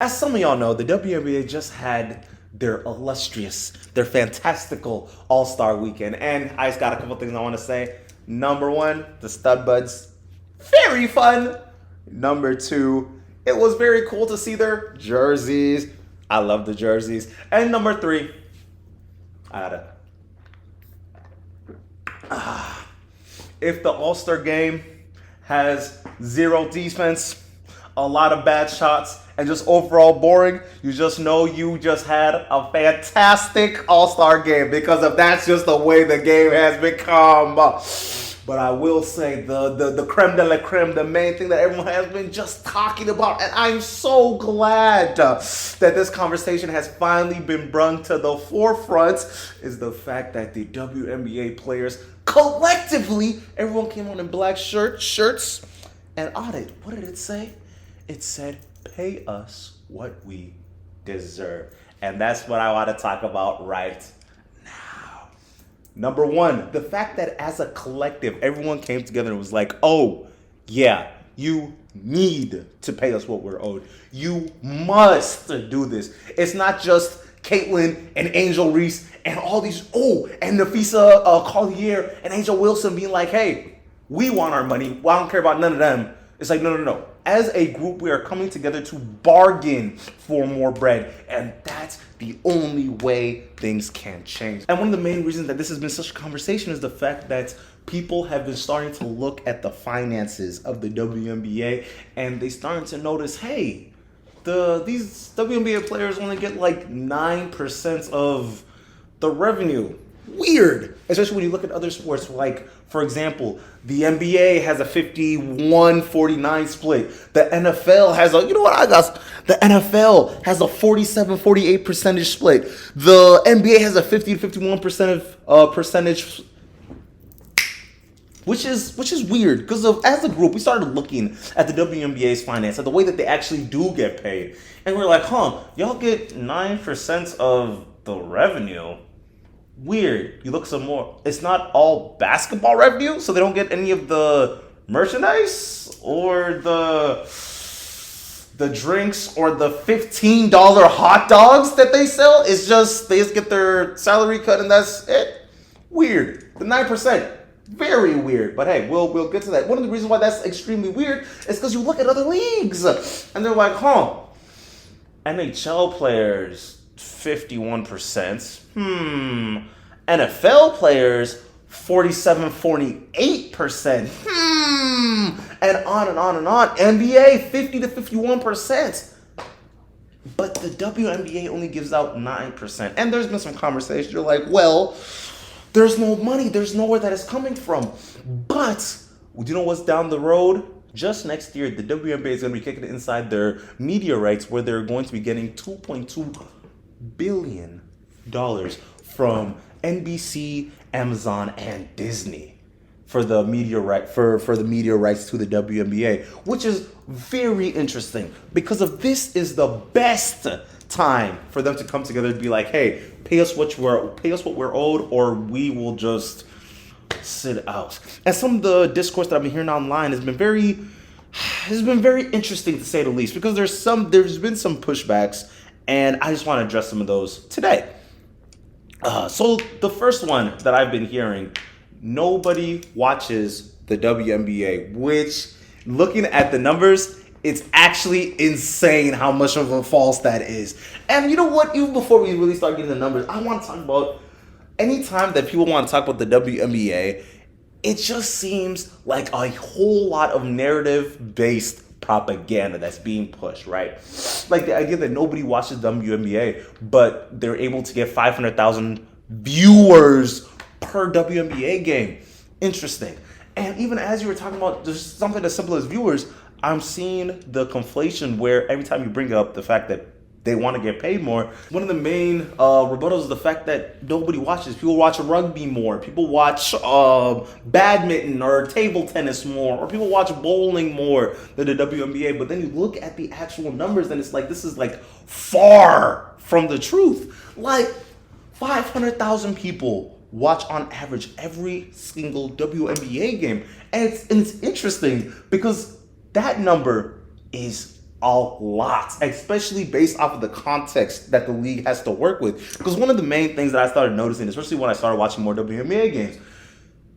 As some of y'all know, the WNBA just had their illustrious, their fantastical All-Star weekend. And I just got a couple things I want to say. Number one, the stud buds, very fun. Number two, it was very cool to see their jerseys. I love the jerseys. And number three, I gotta. If the All-Star game has zero defense, a lot of bad shots, and just overall boring, you just know you just had a fantastic All-Star game, because of that's just the way the game has become. But I will say the creme de la creme, the main thing that everyone has been just talking about, and I'm so glad that this conversation has finally been brought to the forefront, is the fact that the WNBA players collectively, everyone came on in black shirts, and audit. What did it say? It said, "Pay us what we deserve." And that's what I want to talk about right now. Number one, the fact that as a collective, everyone came together and was like, oh, yeah, you need to pay us what we're owed. You must do this. It's not just Caitlyn and Angel Reese and all these, and Nafisa Collier and Angel Wilson being like, hey, we want our money. Well, I don't care about none of them. It's like, no. As a group, we are coming together to bargain for more bread. And that's the only way things can change. And one of the main reasons that this has been such a conversation is the fact that people have been starting to look at the finances of the WNBA, and they starting to notice, hey, these WNBA players only get like 9% of the revenue. Weird, especially when you look at other sports. Like, for example, the NBA has a 51-49 split. The NFL has the NFL has a 47-48 percentage split. The NBA has a 50-51% percentage, which is weird, because as a group we started looking at the WNBA's finance, at the way that they actually do get paid, and we're like, y'all get 9% of the revenue. Weird. You look some more. It's not all basketball revenue, so they don't get any of the merchandise or the drinks or the $15 hot dogs that they sell. It's just they just get their salary cut and that's it. Weird. The 9%. Very weird. But hey, we'll get to that. One of the reasons why that's extremely weird is because you look at other leagues and they're like, NHL players 51%. NFL players 47-48%. And on and on and on. NBA 50-51%. But the WNBA only gives out 9%. And there's been some conversation. You're like, well, there's no money. There's nowhere that it's coming from. But you know what's down the road? Just next year, the WNBA is going to be kicking it inside their media rights, where they're going to be getting $2.2 billion from NBC, Amazon, and Disney for the media for the media rights to the WNBA, which is very interesting, because of this is the best time for them to come together and be like, hey, pay us what we're owed, or we will just sit out. And some of the discourse that I've been hearing online has been very interesting, to say the least, because there's been some pushbacks, and I just want to address some of those today. So the first one that I've been hearing, nobody watches the WNBA, which, looking at the numbers, it's actually insane how much of a false that is. And you know what? Even before we really start getting the numbers, I want to talk about, anytime that people want to talk about the WNBA, it just seems like a whole lot of narrative-based propaganda that's being pushed, right? Like the idea that nobody watches WNBA, but they're able to get 500,000 viewers per WNBA game. Interesting. And even as you were talking about just something as simple as viewers, I'm seeing the conflation where every time you bring up the fact that they want to get paid more, one of the main rebuttals is the fact that nobody watches. People watch rugby more. People watch badminton or table tennis more. Or people watch bowling more than the WNBA. But then you look at the actual numbers and it's like, this is like far from the truth. Like 500,000 people watch on average every single WNBA game. And it's interesting because that number is a lot, especially based off of the context that the league has to work with. Because one of the main things that I started noticing, especially when I started watching more WNBA games,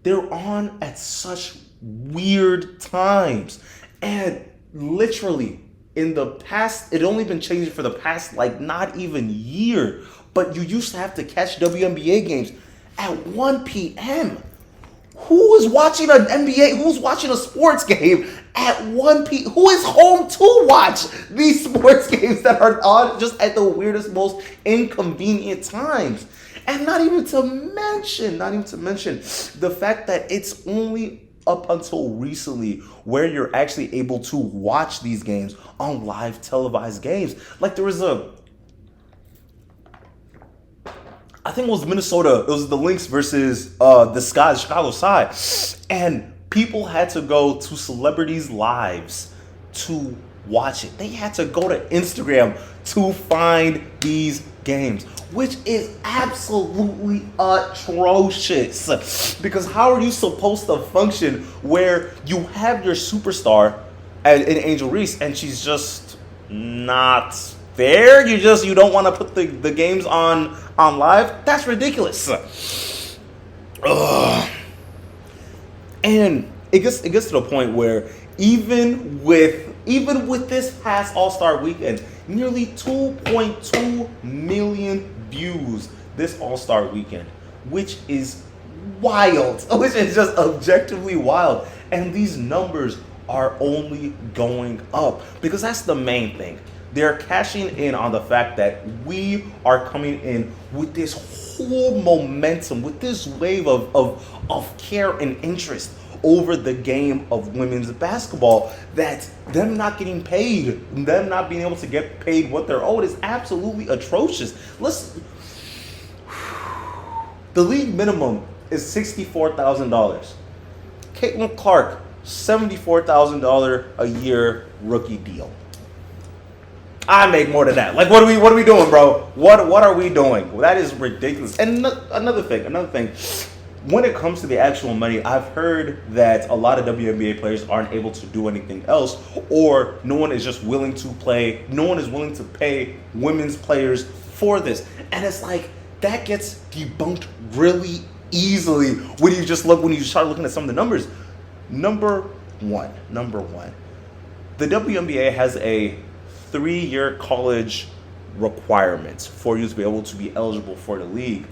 they're on at such weird times. And literally, in the past, it only been changing for the past, like, not even year. But you used to have to catch WNBA games at 1 p.m. Who is watching an NBA? Who's watching a sports game at 1 p.m.? Who is home to watch these sports games that are on just at the weirdest, most inconvenient times? And not even to mention the fact that it's only up until recently where you're actually able to watch these games on live televised games. Like there was I think it was Minnesota. It was the Lynx versus the Chicago side, and people had to go to celebrities' lives to watch it. They had to go to Instagram to find these games, which is absolutely atrocious. Because how are you supposed to function where you have your superstar in Angel Reese and she's just not there? You don't want to put the games on live? That's ridiculous. Ugh. And it gets to the point where even with this past All-Star weekend, nearly 2.2 million views this All-Star weekend, which is wild, which is just objectively wild. And these numbers are only going up because that's the main thing. They're cashing in on the fact that we are coming in with this whole momentum, with this wave of care and interest over the game of women's basketball, that them not getting paid, them not being able to get paid what they're owed is absolutely atrocious. The league minimum is $64,000. Caitlin Clark, $74,000 a year rookie deal. I make more than that. Like, what are we doing, bro? What are we doing? Well, that is ridiculous. And another thing. When it comes to the actual money, I've heard that a lot of WNBA players aren't able to do anything else, or no one is willing to pay women's players for this. And it's like, that gets debunked really easily when you start looking at some of the numbers. Number one, the WNBA has a 3-year college requirement for you to be able to be eligible for the league.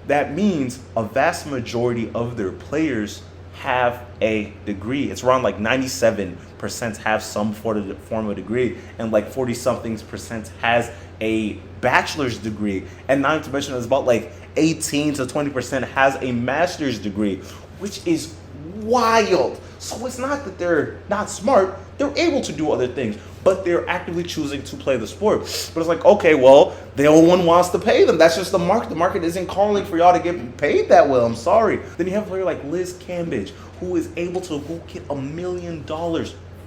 That means a vast majority of their players have a degree. It's around like 97% have some form of degree, and like 40-something% has a bachelor's degree. And not to mention, it's about like 18 to 20% has a master's degree, which is wild. So it's not that they're not smart. They're able to do other things, but they're actively choosing to play the sport. But it's like, okay, well, no one wants to pay them. That's just the market. The market isn't calling for y'all to get paid that well. I'm sorry. Then you have a player like Liz Cambage, who is able to get $1 million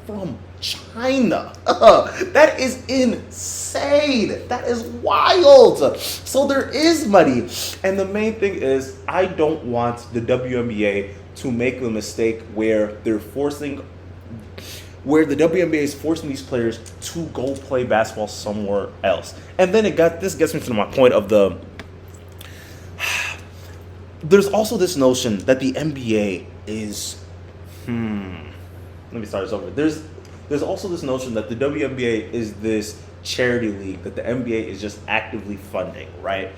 from China. That is insane. That is wild. So there is money. And the main thing is, I don't want the WNBA to make the mistake where the WNBA is forcing these players to go play basketball somewhere else. And then this gets me to my point of there's also this notion that the NBA is let me start this over. There's also this notion that the WNBA is this charity league that the NBA is just actively funding, right?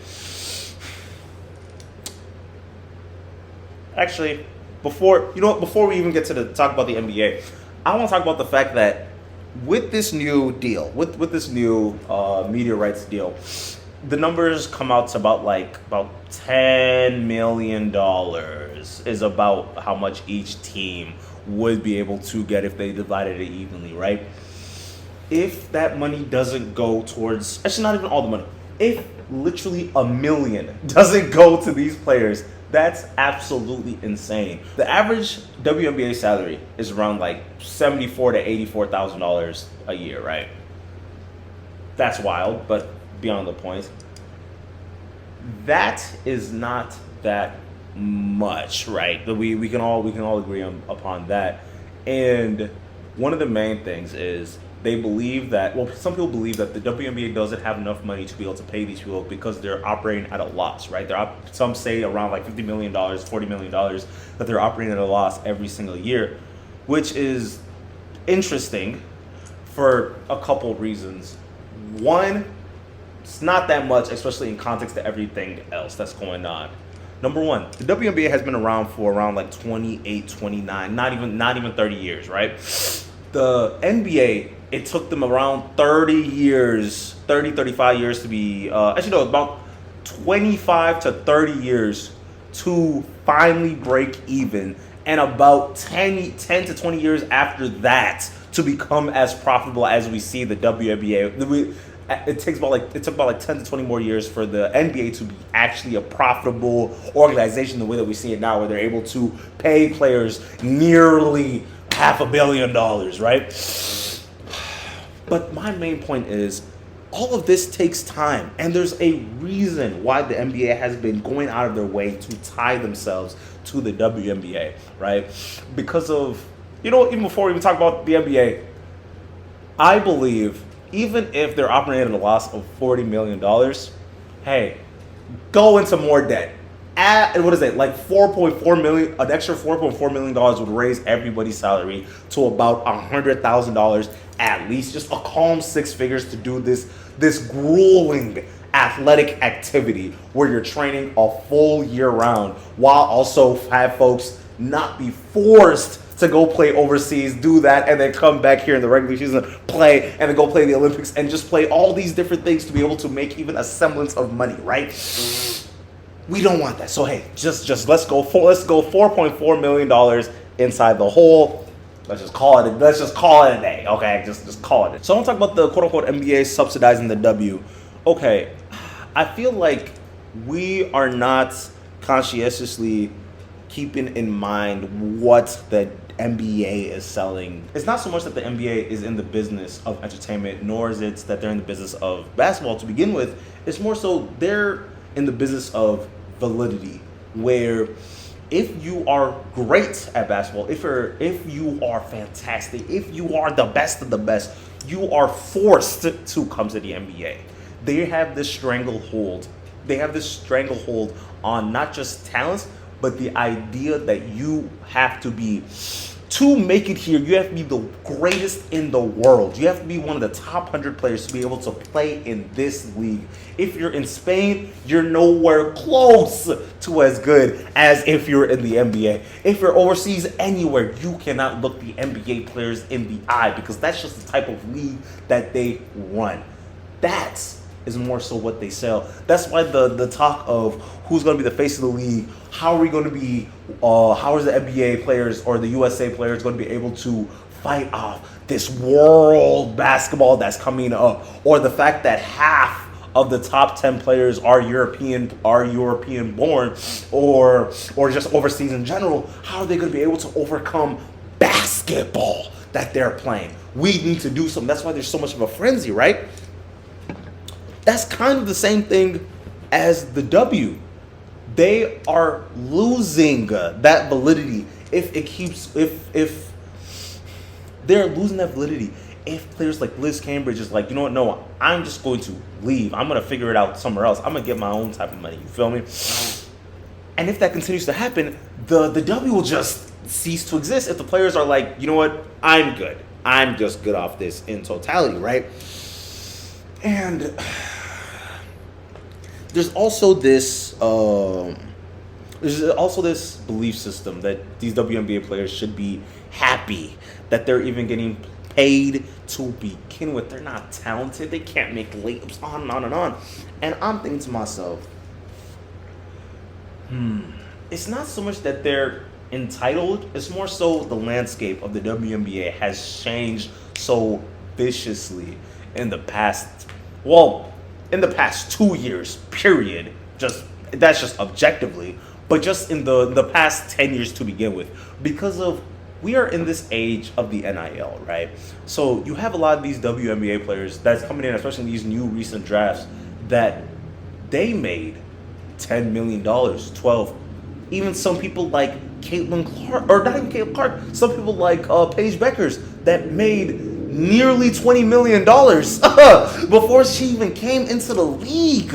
Actually, before we even get to talk about the NBA, I want to talk about the fact that with this new deal, with this new media rights deal, the numbers come out to about $10 million is about how much each team would be able to get if they divided it evenly, right? If that money doesn't go towards, actually not even all the money, if literally $1 million doesn't go to these players, that's absolutely insane. The average WNBA salary is around like $74,000 to $84,000 a year, right? That's wild, but beyond the point. That is not that much, right? We can all agree upon that. And one of the main things is they believe that, well, some people believe that the WNBA doesn't have enough money to be able to pay these people because they're operating at a loss, right? Some say around like $50 million, $40 million, that they're operating at a loss every single year, which is interesting for a couple reasons. One, it's not that much, especially in context to everything else that's going on. Number one, the WNBA has been around for around like 28, 29, not even 30 years, right? The NBA, it took them around 35 years to be, about 25 to 30 years to finally break even, and about 10 to 20 years after that to become as profitable as we see the WNBA. It took about like 10 to 20 more years for the NBA to be actually a profitable organization the way that we see it now, where they're able to pay players nearly $500 million, right? But my main point is, all of this takes time, and there's a reason why the NBA has been going out of their way to tie themselves to the WNBA, right? Because of, even before we even talk about the NBA, I believe even if they're operating at a loss of $40 million, hey, go into more debt. Like 4.4 million, an extra $4.4 million would raise everybody's salary to about $100,000 at least. Just a calm six figures to do this grueling athletic activity where you're training a full year round, while also have folks not be forced to go play overseas, do that, and then come back here in the regular season, play, and then go play the Olympics, and just play all these different things to be able to make even a semblance of money, right? We don't want that. So hey, just let's go $4.4 million inside the hole. Let's just call it a day, okay? Just call it. So I want to talk about the quote unquote NBA subsidizing the W. Okay, I feel like we are not conscientiously keeping in mind what the NBA is selling. It's not so much that the NBA is in the business of entertainment, nor is it that they're in the business of basketball to begin with. It's more so they're in the business of validity, where if you are great at basketball, if you are fantastic, if you are the best of the best, you are forced to come to the NBA. They have this stranglehold. They have this stranglehold on not just talents, but the idea that you have to be, to make it here, you have to be the greatest in the world. You have to be one of the top 100 players to be able to play in this league. If you're in Spain, you're nowhere close to as good as if you're in the NBA. If you're overseas anywhere, you cannot look the NBA players in the eye, because that's just the type of league that they run. That is more so what they sell. That's why the talk of who's going to be the face of the league, how is the NBA players or the USA players going to be able to fight off this world basketball that's coming up, or the fact that half of the top 10 players are European born, or just overseas in general. How are they going to be able to overcome basketball that they're playing? We need to do something. That's why there's so much of a frenzy, right? That's kind of the same thing as the W. They are losing that validity if they're losing that validity. If players like Liz Cambridge is like, you know what, no, I'm just going to leave. I'm going to figure it out somewhere else. I'm going to get my own type of money. You feel me? And if that continues to happen, the W will just cease to exist if the players are like, you know what, I'm good. I'm just good off this in totality, right? And there's also this belief system that these WNBA players should be happy that they're even getting paid to begin with. They're not talented. They can't make layups, on and on and on. And I'm thinking to myself, it's not so much that they're entitled. It's more so the landscape of the WNBA has changed so viciously in the past 2 years, period. That's just objectively, but just in the past 10 years to begin with, because of, we are in this age of the NIL, right? So you have a lot of these WNBA players that's coming in, especially in these new recent drafts, that they made $10 million, 12. Even some people like Caitlin Clark, or not even Caitlin Clark, some people like Paige Beckers that made nearly $20 million before she even came into the league,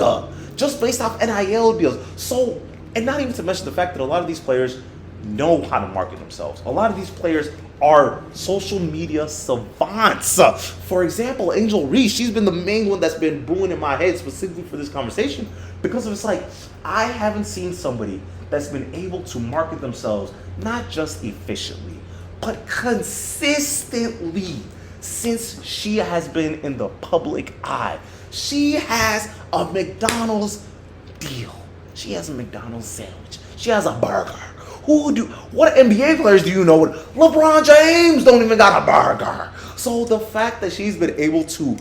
just based off NIL deals. So, and not even to mention the fact that a lot of these players know how to market themselves. A lot of these players are social media savants. For example, Angel Reese, she's been the main one that's been brewing in my head specifically for this conversation, because it's like, I haven't seen somebody that's been able to market themselves not just efficiently, but consistently since she has been in the public eye. She has a McDonald's deal. She has a McDonald's sandwich. She has a burger. What NBA players do you know? LeBron James don't even got a burger. So the fact that she's been able to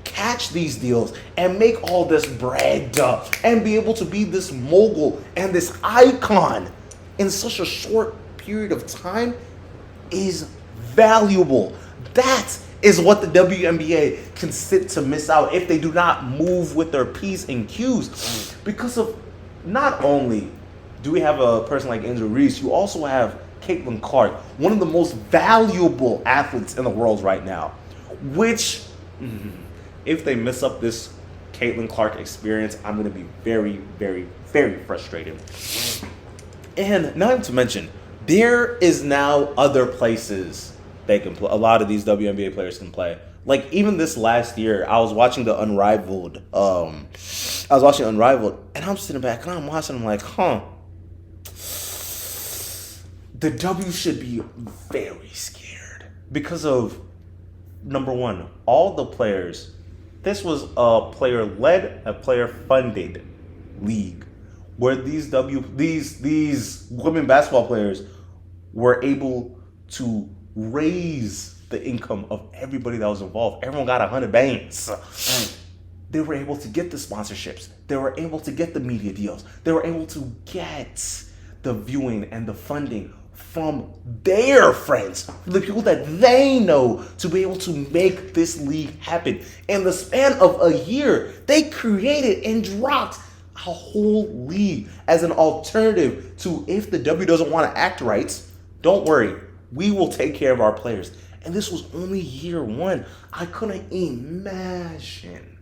catch these deals and make all this bread and be able to be this mogul and this icon in such a short period of time is valuable. That is what the WNBA can sit to miss out if they do not move with their P's and Q's. Because of, not only do we have a person like Angel Reese, you also have Caitlin Clark, one of the most valuable athletes in the world right now, which, if they mess up this Caitlin Clark experience, I'm going to be very, very, very frustrated. And not even to mention, there is now other places they can play. A lot of these WNBA players can play. Like, even this last year, I was watching the Unrivaled. And I'm sitting back and I'm watching. I'm like, the W should be very scared because of, number one, all the players. This was a player-led, a player-funded league where these women basketball players were able to raise the income of everybody that was involved. Everyone got 100 bands. They were able to get the sponsorships. They were able to get the media deals. They were able to get the viewing and the funding from their friends, the people that they know, to be able to make this league happen. In the span of a year, they created and dropped a whole league as an alternative to, if the W doesn't want to act right, don't worry, we will take care of our players. And this was only year one. I couldn't imagine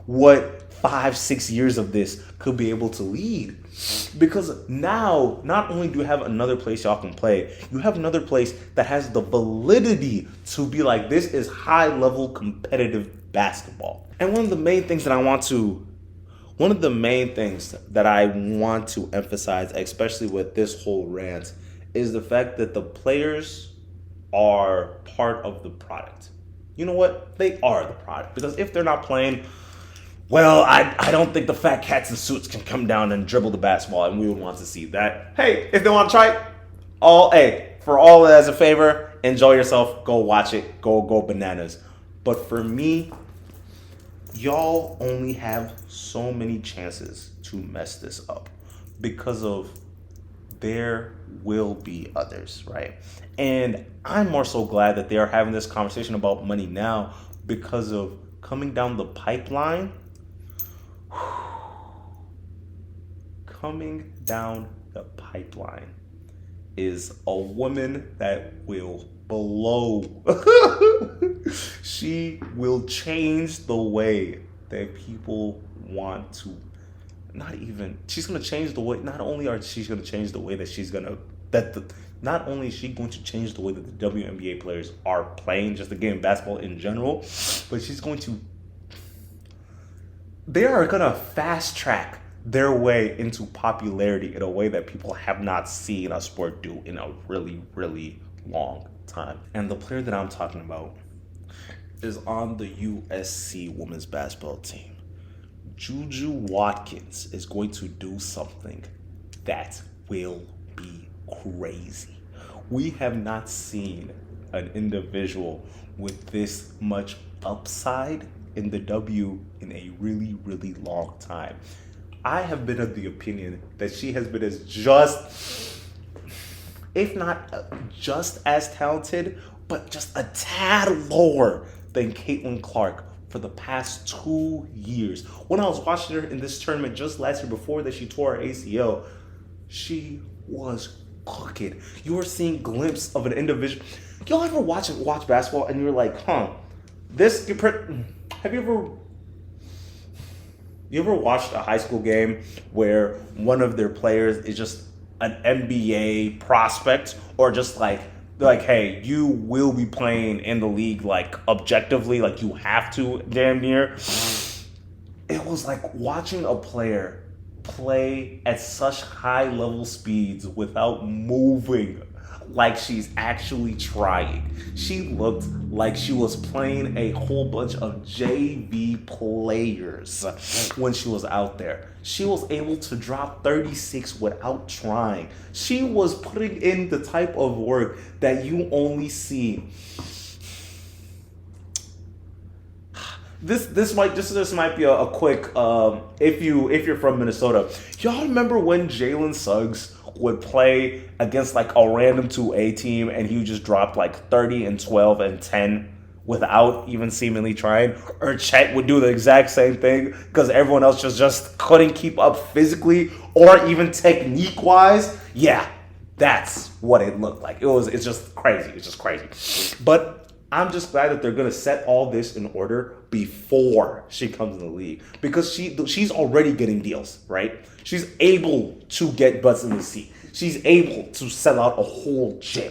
what 5-6 years of this could be able to lead. Because now, not only do you have another place y'all can play, you have another place that has the validity to be like, this is high-level competitive basketball. And one of the main things that I want to emphasize, especially with this whole rant, is the fact that the players are part of the product. You know what? They are the product. Because if they're not playing, well, I don't think the fat cats in suits can come down and dribble the basketball, and we would want to see that. Hey, if they want to try it, for all as a favor, enjoy yourself, go watch it, go bananas. But for me, y'all only have so many chances to mess this up because of there will be others, right? And I'm more so glad that they are having this conversation about money now, because of coming down the pipeline. Coming down the pipeline is a woman that will blow. She will change the way that people want to. She's going to change the way. Not only is she going to change the way that not only is she going to change the way that the WNBA players are playing, just the game of basketball in general, but they are going to fast track their way into popularity in a way that people have not seen a sport do in a really, really long time. And the player that I'm talking about is on the USC women's basketball team. Juju Watkins is going to do something that will be crazy. We have not seen an individual with this much upside in the W in a really, really long time. I have been of the opinion that she has been if not just as talented, but just a tad lower than Caitlin Clark for the past 2 years. When I was watching her in this tournament just last year, before that she tore her ACL, she was cooking. You are seeing a glimpse of an individual. Y'all ever watch basketball and you're like, This have you ever watched a high school game where one of their players is just an NBA prospect, or just like, hey, you will be playing in the league, like, objectively, like you have to, damn near. It was like watching a player play at such high level speeds without moving, like she's actually trying. She looked like she was playing a whole bunch of JV players when she was out there. She was able to drop 36 without trying. She was putting in the type of work that you only see. This might be a quick if you're from Minnesota. Y'all remember when Jalen Suggs would play against like a random 2A team and he would just drop like 30 and 12 and 10 without even seemingly trying? Or Chet would do the exact same thing because everyone else just couldn't keep up physically or even technique wise. Yeah, that's what it looked like. It's just crazy. It's just crazy. But I'm just glad that they're gonna set all this in order before she comes in the league, because she's already getting deals, right? She's able to get butts in the seat. She's able to sell out a whole gym.